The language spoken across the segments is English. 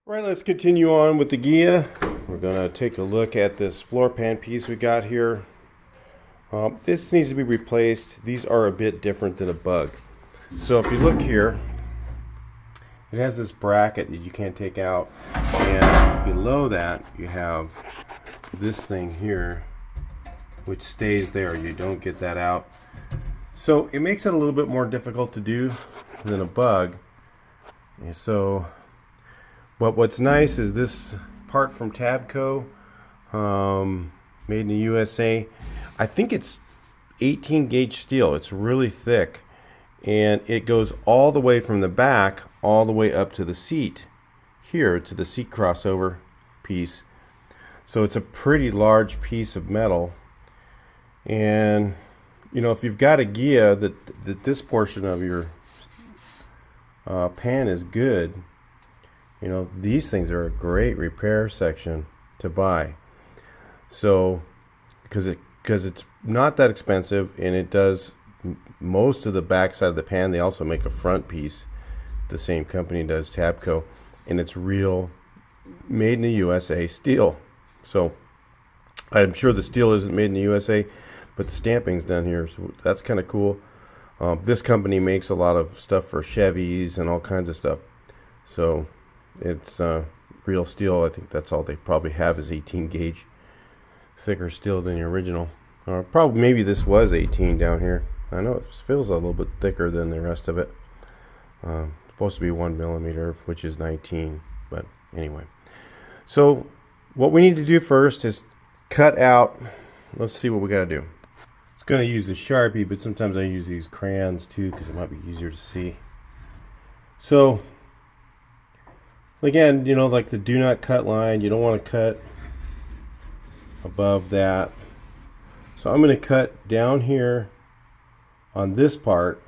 Right, let's continue on with the Ghia. We're going to take a look at this floor pan piece we got here. This needs to be replaced. These are a bit different than a bug. So if you look here, it has this bracket that you can't take out, and below that you have this thing here which stays there. You don't get that out. So it makes it a little bit more difficult to do than a bug. And so but what's nice is this part from Tabco, made in the USA. I think it's 18 gauge steel. It's really thick, and it goes all the way from the back all the way up to the seat here, to the seat crossover piece. So it's a pretty large piece of metal. And you know, if you've got a Ghia that this portion of your pan is good, you know, these things are a great repair section to buy. So because it's not that expensive, and it does most of the back side of the pan. They also make a front piece. The same company does, Tabco, and it's real made in the USA steel. So I'm sure the steel isn't made in the USA, but the stamping's done here, so that's kind of cool. This company makes a lot of stuff for Chevys and all kinds of stuff. So it's real steel. I think that's all they probably have is 18 gauge, thicker steel than the original. Probably maybe this was 18 down here. I know it feels a little bit thicker than the rest of it. Supposed to be 1 millimeter, which is 19, but anyway. So what we need to do first is cut out. Let's see what we got to do. I was going to use a Sharpie, but sometimes I use these crayons too because it might be easier to see. So again, you know, like the do not cut line, you don't want to cut above that. So I'm going to cut down here on this part,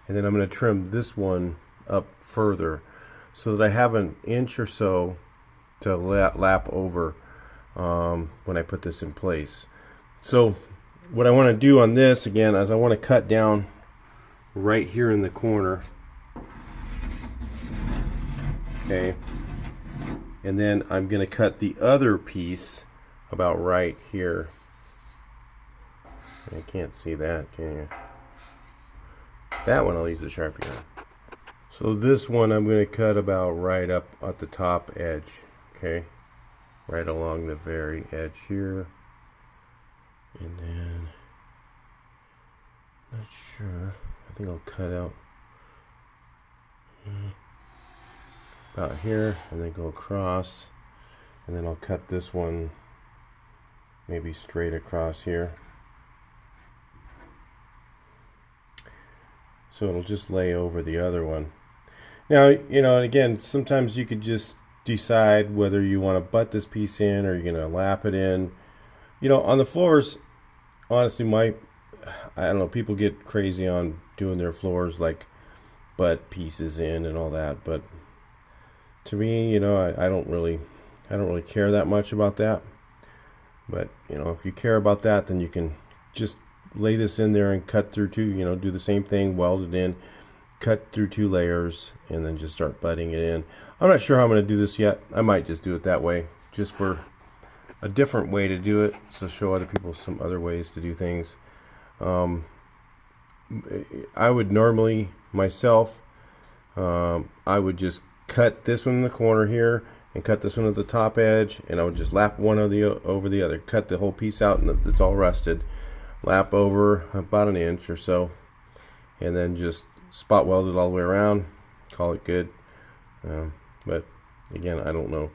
and then I'm going to trim this one up further so that I have an inch or so to lap over when I put this in place. So what I want to do on this again is I want to cut down right here in the corner. Okay, and then I'm going to cut the other piece about right here. I can't see that, can you? That one I'll use the Sharpie on. So this one I'm going to cut about right up at the top edge. Okay, right along the very edge here. And then, not sure, I think I'll cut out about here and then go across, and then I'll cut this one maybe straight across here, so it'll just lay over the other one. Now, you know, and again, sometimes you could just decide whether you want to butt this piece in or you're going to lap it in. You know, on the floors, honestly, I don't know, people get crazy on doing their floors like butt pieces in and all that, but to me, you know, I don't really care that much about that. But you know, if you care about that, then you can just lay this in there and cut through two, you know, do the same thing, weld it in, cut through 2 layers, and then just start butting it in. I'm not sure how I'm going to do this yet. I might just do it that way, just for a different way to do it, so show other people some other ways to do things. I would normally myself, I would just cut this one in the corner here and cut this one at the top edge, and I would just lap one of the over the other, cut the whole piece out and it's all rusted, lap over about an inch or so, and then just spot weld it all the way around, call it good. But again, I don't know,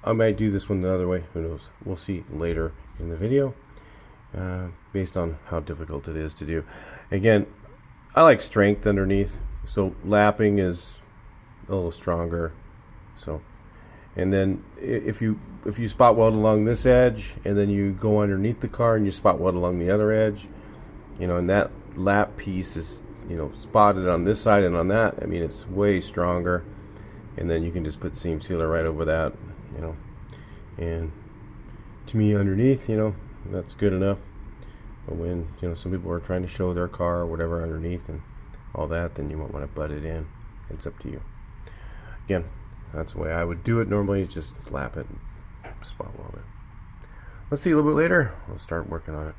I might do this one the other way, who knows, we'll see later in the video, based on how difficult it is to do. Again, I like strength underneath, so lapping is a little stronger. So, and then if you spot weld along this edge and then you go underneath the car and you spot weld along the other edge, you know, and that lap piece is, you know, spotted on this side and on that, I mean, it's way stronger. And then you can just put seam sealer right over that, you know, and to me, underneath, you know, that's good enough. But when, you know, some people are trying to show their car or whatever underneath and all that, then you might want to butt it in. It's up to you. Again, That's the way I would do it normally, is just lap it and spot weld it. Let's see, a little bit later, we'll start working on it.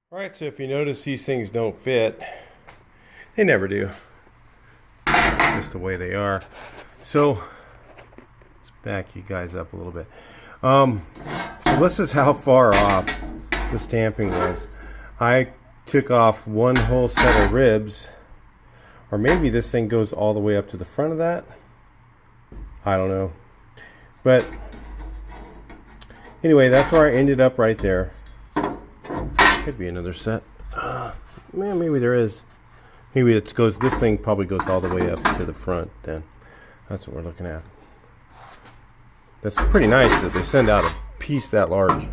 Alright, so if you notice these things don't fit, they never do. It's just the way they are. So, let's back you guys up a little bit. So this is how far off the stamping was. I took off one whole set of ribs, or maybe this thing goes all the way up to the front of that. I don't know. But anyway, that's where I ended up right there. Could be another set. Man, maybe there is. Maybe it goes. This thing probably goes all the way up to the front. Then that's what we're looking at. That's pretty nice that they send out a piece that large.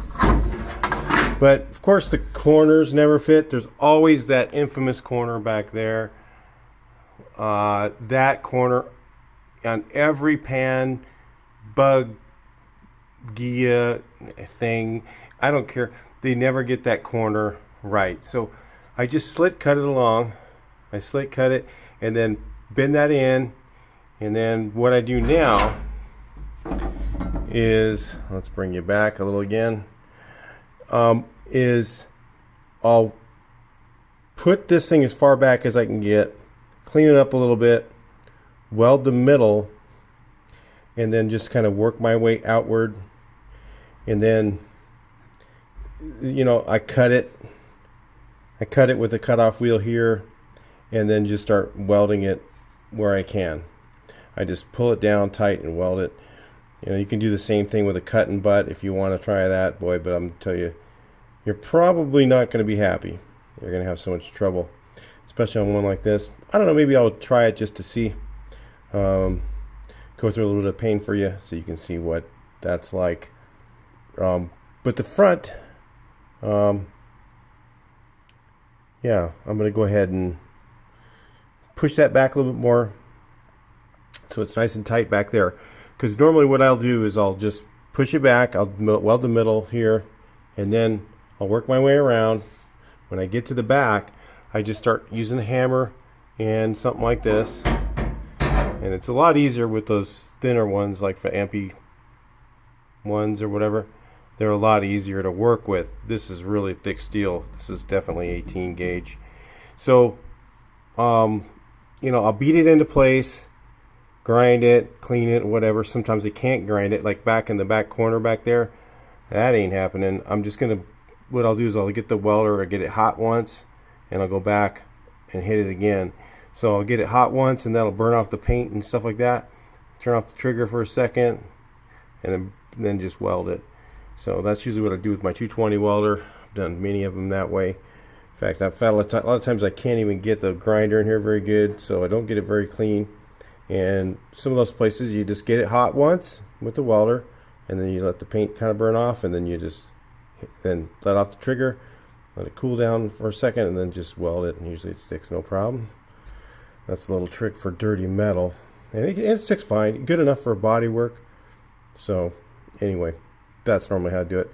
But of course, the corners never fit. There's always that infamous corner back there. That corner on every pan, bug, Ghia thing. I don't care. They never get that corner right. So I just slit cut it along. I slit cut it and then bend that in. And then what I do now is, let's bring you back a little again, is I'll put this thing as far back as I can get, clean it up a little bit, weld the middle, and then just kind of work my way outward. And then, you know, I cut it with a cutoff wheel here, and then just start welding it where I can. I just pull it down tight and weld it. You know, you can do the same thing with a cut and butt if you want to try that, boy, but I'm telling you, you're probably not going to be happy. You're going to have so much trouble, especially on one like this. I don't know, maybe I'll try it just to see. Go through a little bit of pain for you so you can see what that's like. But the front, yeah, I'm going to go ahead and push that back a little bit more, so it's nice and tight back there. Because normally what I'll do is I'll just push it back, I'll weld the middle here, and then I'll work my way around. When I get to the back, I just start using a hammer and something like this. And it's a lot easier with those thinner ones, like for Ampy ones or whatever. They're a lot easier to work with. This is really thick steel. This is definitely 18 gauge. So, you know, I'll beat it into place, grind it, clean it, whatever. Sometimes I can't grind it, like back in the back corner back there. That ain't happening. I'm just gonna, what I'll do is I'll get the welder, or get it hot once, and I'll go back and hit it again. So I'll get it hot once, and that'll burn off the paint and stuff like that. Turn off the trigger for a second, and then just weld it. So that's usually what I do with my 220 welder. I've done many of them that way. In fact, I've found a lot of times I can't even get the grinder in here very good, so I don't get it very clean. And some of those places you just get it hot once with the welder, and then you let the paint kind of burn off, and then you just then let off the trigger, let it cool down for a second, and then just weld it, and usually it sticks no problem. That's a little trick for dirty metal, and it sticks fine, good enough for body work. So anyway, that's normally how I do it.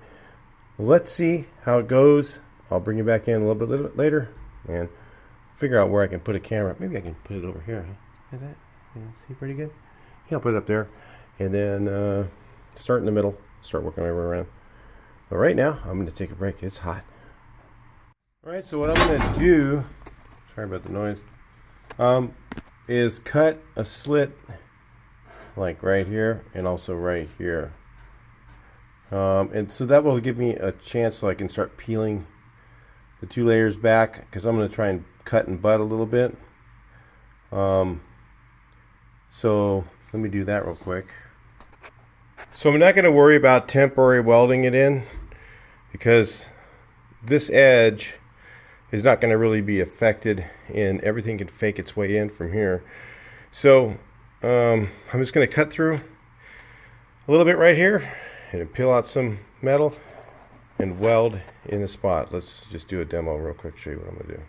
Let's see how it goes. I'll bring you back in a little bit later and figure out where I can put a camera. Maybe I can put it over here. Huh? Is that, yeah, see, pretty good? Yeah, I'll put it up there, and then start in the middle, start working my way around. But right now, I'm going to take a break. It's hot. All right, so what I'm going to do, sorry about the noise, is cut a slit like right here and also right here. And so that will give me a chance so I can start peeling the two layers back, because I'm going to try and cut and butt a little bit. So let me do that real quick. So I'm not going to worry about temporary welding it in, because this edge is not going to really be affected, and everything can fake its way in from here. So I'm just going to cut through a little bit right here and peel out some metal and weld in the spot. Let's just do a demo real quick, show you what I'm going to do.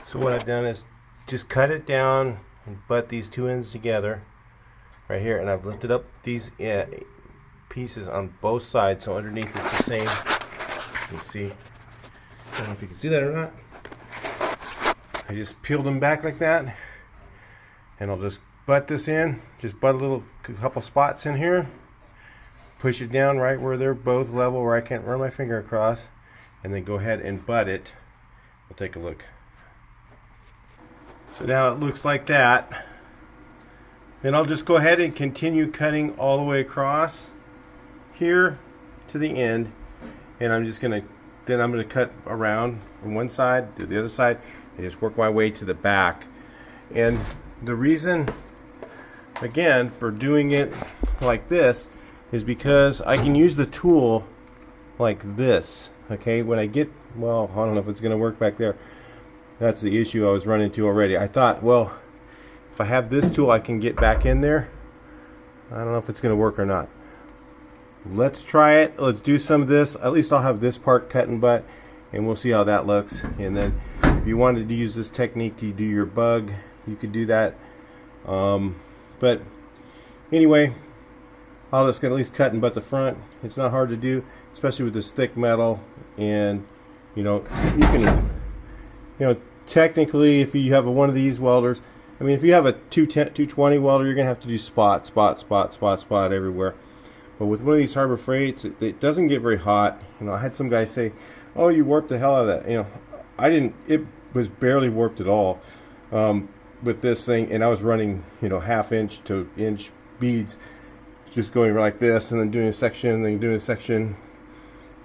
So what I've done is just cut it down and butt these two ends together right here, and I've lifted up these pieces on both sides, so underneath it's the same. You can see, I don't know if you can see that or not. I just peeled them back like that, and I'll just butt this in, just butt a couple spots in here, push it down right where they're both level, where I can't run my finger across, and then go ahead and butt it. We'll take a look. So now it looks like that. Then I'll just go ahead and continue cutting all the way across here to the end, and I'm just gonna cut around from one side to the other side and just work my way to the back. And the reason, again, for doing it like this is because I can use the tool like this. Okay, when I get, well, I don't know if it's gonna work back there. That's the issue I was running into already. I thought, well, if I have this tool, I can get back in there. I don't know if it's going to work or not. Let's try it. Let's do some of this. At least I'll have this part cut and butt, and we'll see how that looks. And then if you wanted to use this technique to do your bug, you could do that. But anyway, I'll just at least cut and butt the front. It's not hard to do, especially with this thick metal. And you know, you can, technically, if you have one of these welders, I mean, if you have a 220 welder, you're going to have to do spot everywhere. But with one of these Harbor Freights, it doesn't get very hot. I had some guys say, oh, you warped the hell out of that. I didn't. It was barely warped at all with this thing. And I was running, half-inch to inch beads, just going like this, and then doing a section, and then doing a section,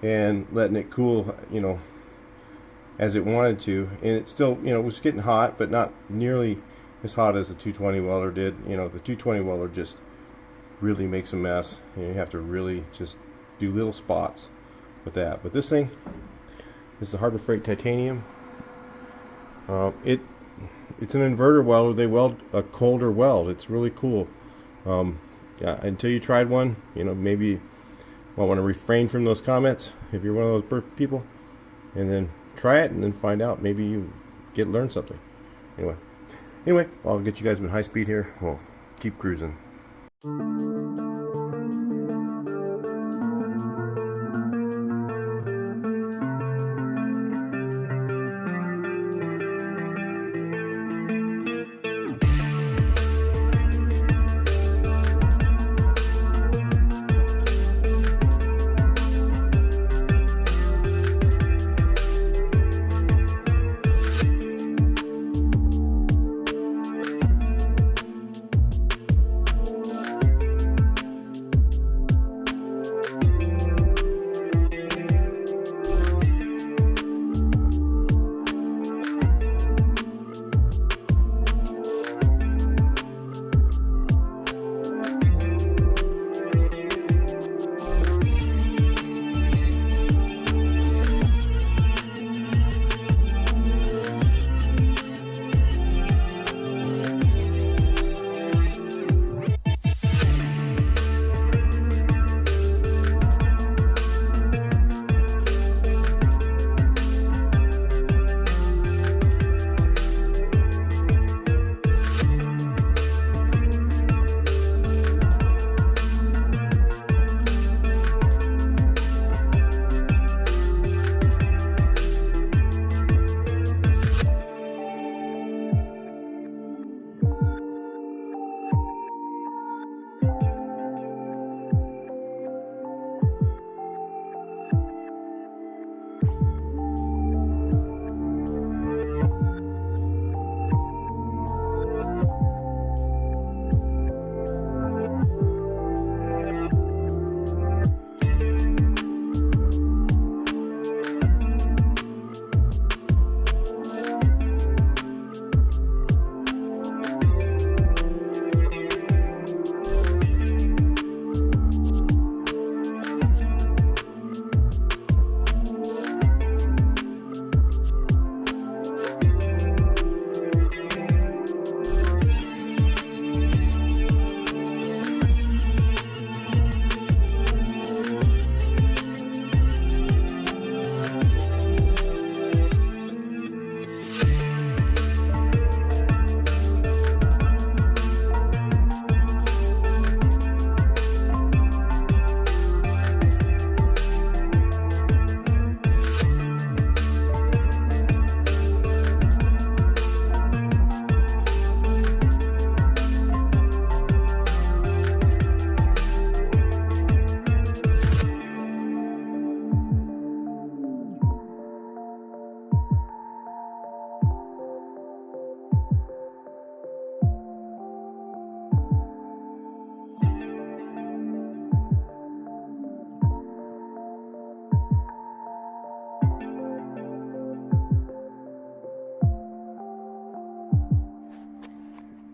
and letting it cool, as it wanted to. And it still, it was getting hot, but not nearly as hot as the 220 welder did. The 220 welder just really makes a mess. You have to really just do little spots with that. But this thing is the Harbor Freight titanium. It's an inverter welder. They weld a colder weld. It's really cool. Yeah, until you tried one, maybe you might want to refrain from those comments if you're one of those people, and then try it and then find out. Maybe you learn something. Anyway, I'll get you guys in high speed here. We'll keep cruising.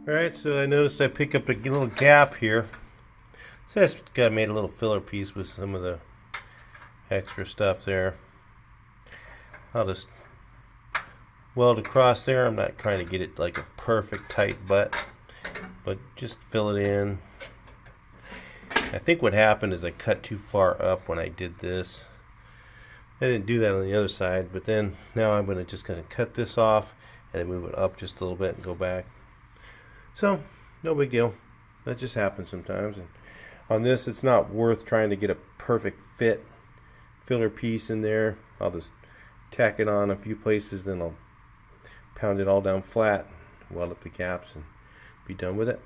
Alright, so I noticed I pick up a little gap here. So I just made a little filler piece with some of the extra stuff there. I'll just weld across there. I'm not trying to get it like a perfect tight butt, but just fill it in. I think what happened is I cut too far up when I did this. I didn't do that on the other side, but then now I'm just going to cut this off and then move it up just a little bit and go back. So, no big deal. That just happens sometimes. And on this, it's not worth trying to get a perfect fit filler piece in there. I'll just tack it on a few places, then I'll pound it all down flat, weld up the gaps, and be done with it.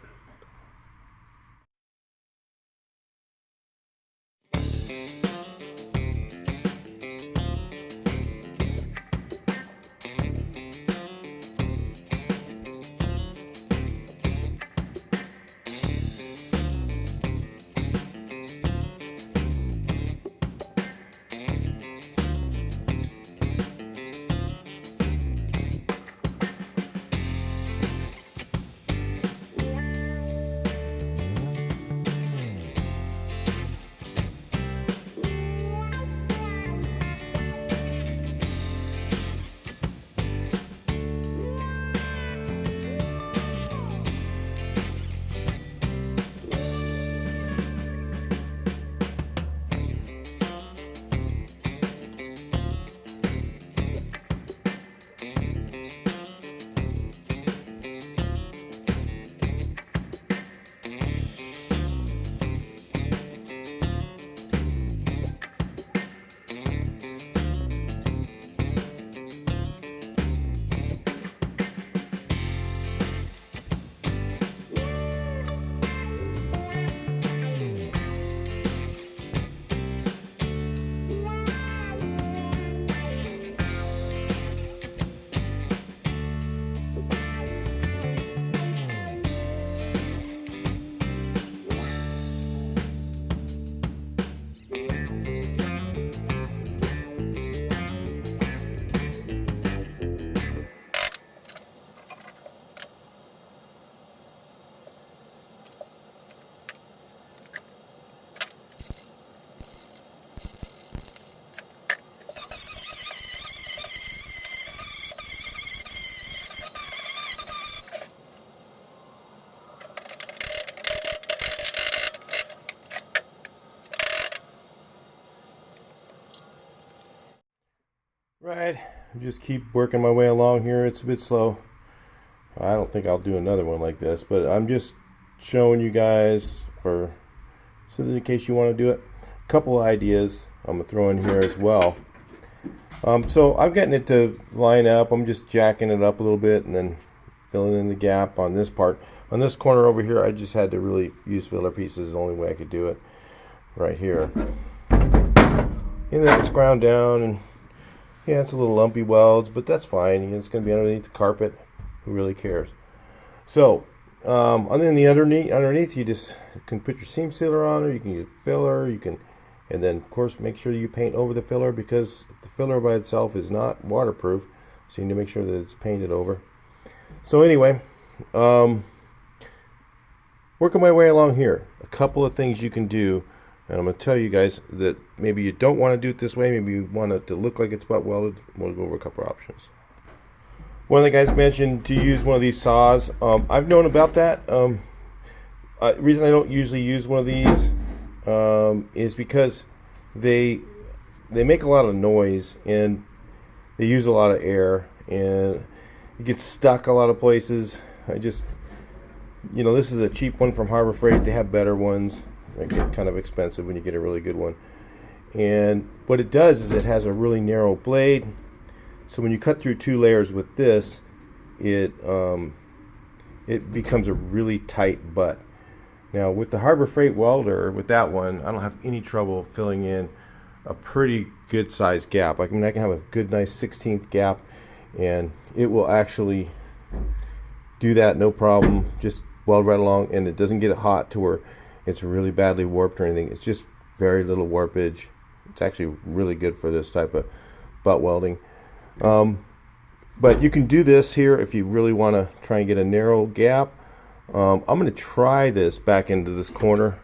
Right, just keep working my way along here. It's a bit slow. I don't think I'll do another one like this, but I'm just showing you guys for so that in case you want to do it. A couple of ideas I'm gonna throw in here as well. So I'm getting it to line up. I'm just jacking it up a little bit and then filling in the gap on this part. On this corner over here, I just had to really use filler pieces. The only way I could do it right here. And then it's ground down, and yeah, it's a little lumpy welds, but that's fine. It's going to be underneath the carpet. Who really cares? So, and then the underneath, you just can put your seam sealer on, or you can use filler. You can, and then of course make sure you paint over the filler, because the filler by itself is not waterproof. So you need to make sure that it's painted over. So anyway, working my way along here. A couple of things you can do. And I'm going to tell you guys that maybe you don't want to do it this way. Maybe you want it to look like it's butt welded. We'll go over a couple of options. One of the guys mentioned to use one of these saws. I've known about that. The reason I don't usually use one of these is because they make a lot of noise and they use a lot of air, and it gets stuck a lot of places. This is a cheap one from Harbor Freight. They have better ones. They get kind of expensive when you get a really good one. And what it does is it has a really narrow blade. So when you cut through 2 layers with this, it becomes a really tight butt. Now with the Harbor Freight welder, with that one, I don't have any trouble filling in a pretty good sized gap. I can have a good nice 16th gap, and it will actually do that no problem. Just weld right along, and it doesn't get hot to where it's really badly warped or anything. It's just very little warpage. It's actually really good for this type of butt welding. But you can do this here if you really want to try and get a narrow gap. I'm going to try this back into this corner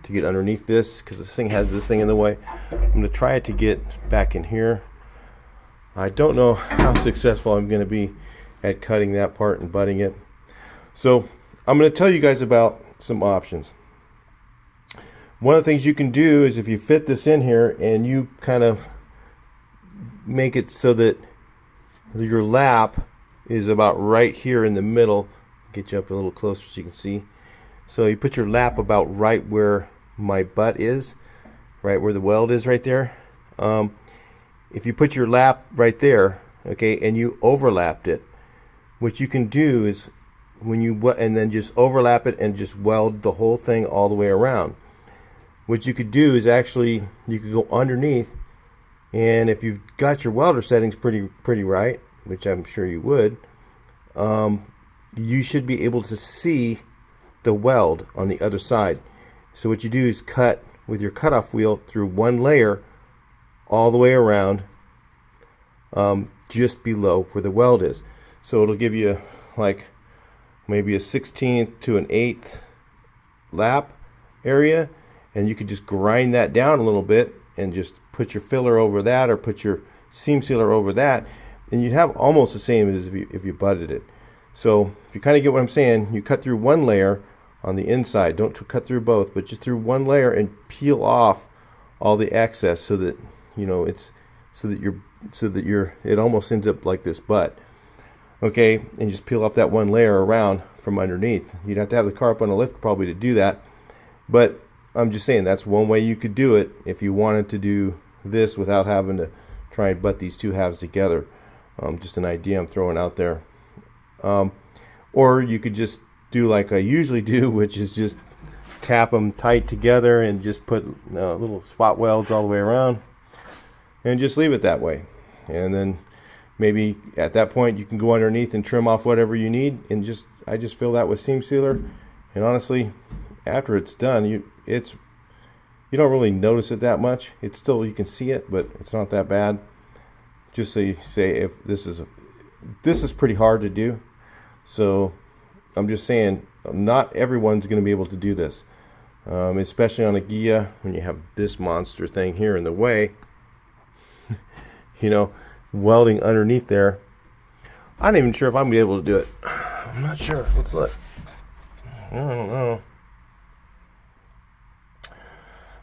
to get underneath this, because this thing has this thing in the way. I'm going to try it to get back in here. I don't know how successful I'm going to be at cutting that part and butting it. So I'm going to tell you guys about some options. One of the things you can do is if you fit this in here and you kind of make it so that your lap is about right here in the middle. Get you up a little closer so you can see. So you put your lap about right where my butt is, right where the weld is right there. If you put your lap right there, okay, and you overlapped it, what you can do is and then just overlap it and just weld the whole thing all the way around. What you could do is actually, you could go underneath, and if you've got your welder settings pretty right, which I'm sure you would, you should be able to see the weld on the other side. So what you do is cut with your cutoff wheel through one layer all the way around, just below where the weld is. So it'll give you like maybe a 16th to an 1/8 lap area, and you could just grind that down a little bit and just put your filler over that, or put your seam sealer over that, and you'd have almost the same as if you butted it. So if you kind of get what I'm saying, you cut through one layer on the inside. Don't cut through both, but just through one layer and peel off all the excess, so that it almost ends up like this butt. Okay, and just peel off that one layer around from underneath. You'd have to have the car up on a lift probably to do that, but I'm just saying that's one way you could do it if you wanted to do this without having to try and butt these two halves together. Just an idea I'm throwing out there. Or you could just do like I usually do, which is just tap them tight together and just put little spot welds all the way around and just leave it that way. And then maybe at that point you can go underneath and trim off whatever you need, and I just fill that with seam sealer. And honestly, after it's done, you don't really notice it that much. It's still, you can see it, but it's not that bad. Just so you say, if this is pretty hard to do, so I'm just saying not everyone's going to be able to do this, especially on a Ghia when you have this monster thing here in the way. Welding underneath there. I'm not even sure if I'm going to be able to do it. I'm not sure. Let's look. I don't know.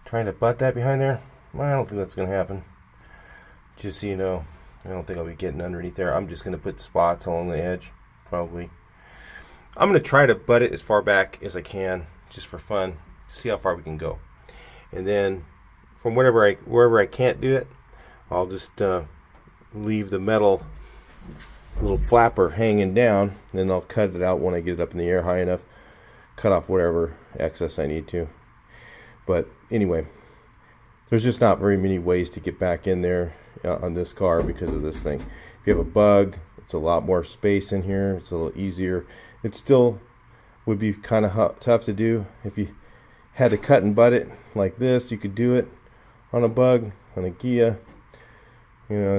Trying to butt that behind there. Well, I don't think that's going to happen. Just so you know, I don't think I'll be getting underneath there. I'm just going to put spots along the edge, probably. I'm going to try to butt it as far back as I can, just for fun, see how far we can go. And then from wherever I can't do it, I'll just leave the metal little flapper hanging down, and then I'll cut it out when I get it up in the air high enough, cut off whatever excess I need to. But anyway, there's just not very many ways to get back in there on this car because of this thing. If you have a bug, it's a lot more space in here. It's a little easier. It still would be kind of tough to do. If you had to cut and butt it like this, you could do it on a bug, on a Ghia. You know,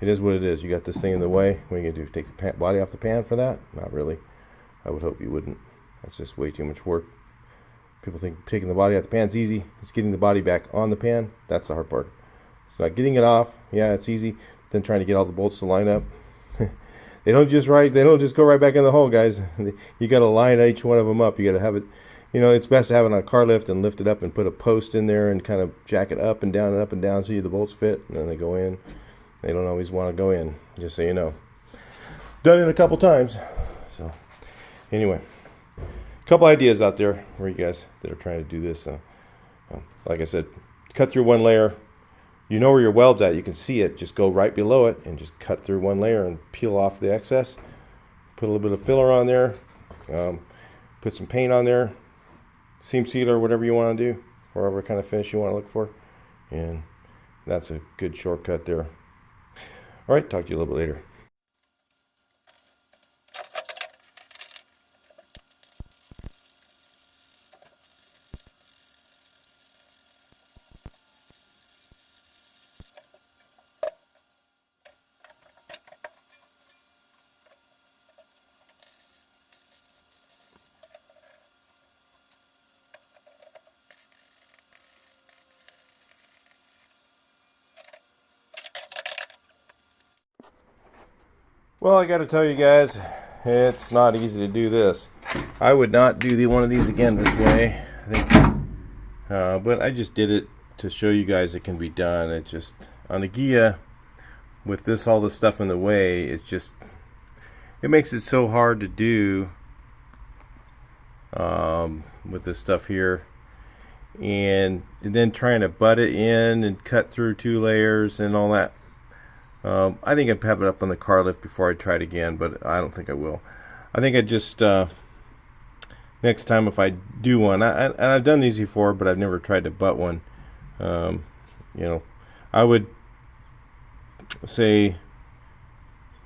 it is what it is. You got this thing in the way. What are you gonna do? Take the body off the pan for that? Not really. I would hope you wouldn't. That's just way too much work. People think taking the body off the pan is easy. It's getting the body back on the pan. That's the hard part. It's not getting it off. Yeah, it's easy. Then trying to get all the bolts to line up. They don't just go right back in the hole, guys. You got to line each one of them up. You got to have it. You know, it's best to have it on a car lift and lift it up and put a post in there and kind of jack it up and down so the bolts fit, and then they go in. They don't always want to go in, just so you know. Done it a couple times. So anyway, a couple ideas out there for you guys that are trying to do this. Like I said, cut through one layer. You know where your weld's at. You can see it. Just go right below it and just cut through one layer and peel off the excess. Put a little bit of filler on there. Put some paint on there. Seam sealer, whatever you want to do, for whatever kind of finish you want to look for. And that's a good shortcut there. All right, talk to you a little bit later. Well, I got to tell you guys, it's not easy to do this. I would not do one of these again this way, I think, but I just did it to show you guys it can be done. It just, on the Ghia, with all this stuff in the way, it makes it so hard to do with this stuff here, and then trying to butt it in and cut through 2 layers and all that. I think I'd have it up on the car lift before I try it again, but I don't think I will. I think I just next time if I do one, and I've done these before, but I've never tried to butt one. You know, I would say,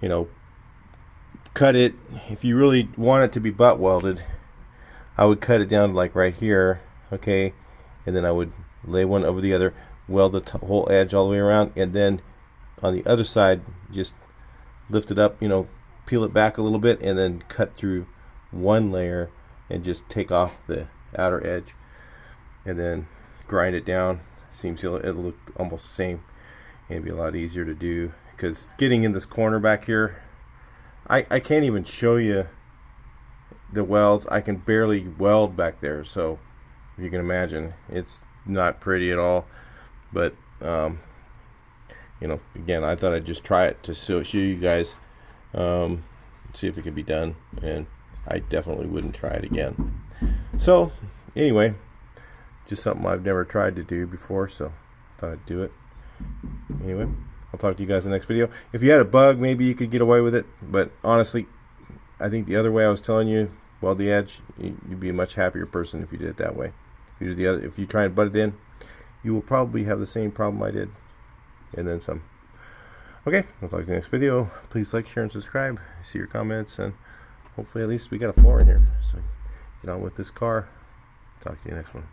you know, cut it if you really want it to be butt welded. I would cut it down like right here, okay, and then I would lay one over the other, weld the whole edge all the way around, and then on the other side just lift it up, you know, peel it back a little bit, and then cut through 1 layer and just take off the outer edge, and then grind it down. Seems it'll look almost the same and be a lot easier to do, because getting in this corner back here, I can't even show you the welds. I can barely weld back there, so if you can imagine, it's not pretty at all. But you know, again, I thought I'd just try it to show you guys, see if it could be done, and I definitely wouldn't try it again. So anyway, just something I've never tried to do before, so I thought I'd do it. Anyway, I'll talk to you guys in the next video. If you had a bug, maybe you could get away with it, but honestly, I think the other way I was telling you, weld the edge, you'd be a much happier person if you did it that way. If you try and butt it in, you will probably have the same problem I did, and then some. Okay, I'll talk to you in the next video. Please like, share, and subscribe. See your comments, and hopefully at least we got a 4 in here, so get on with this car. Talk to you next one.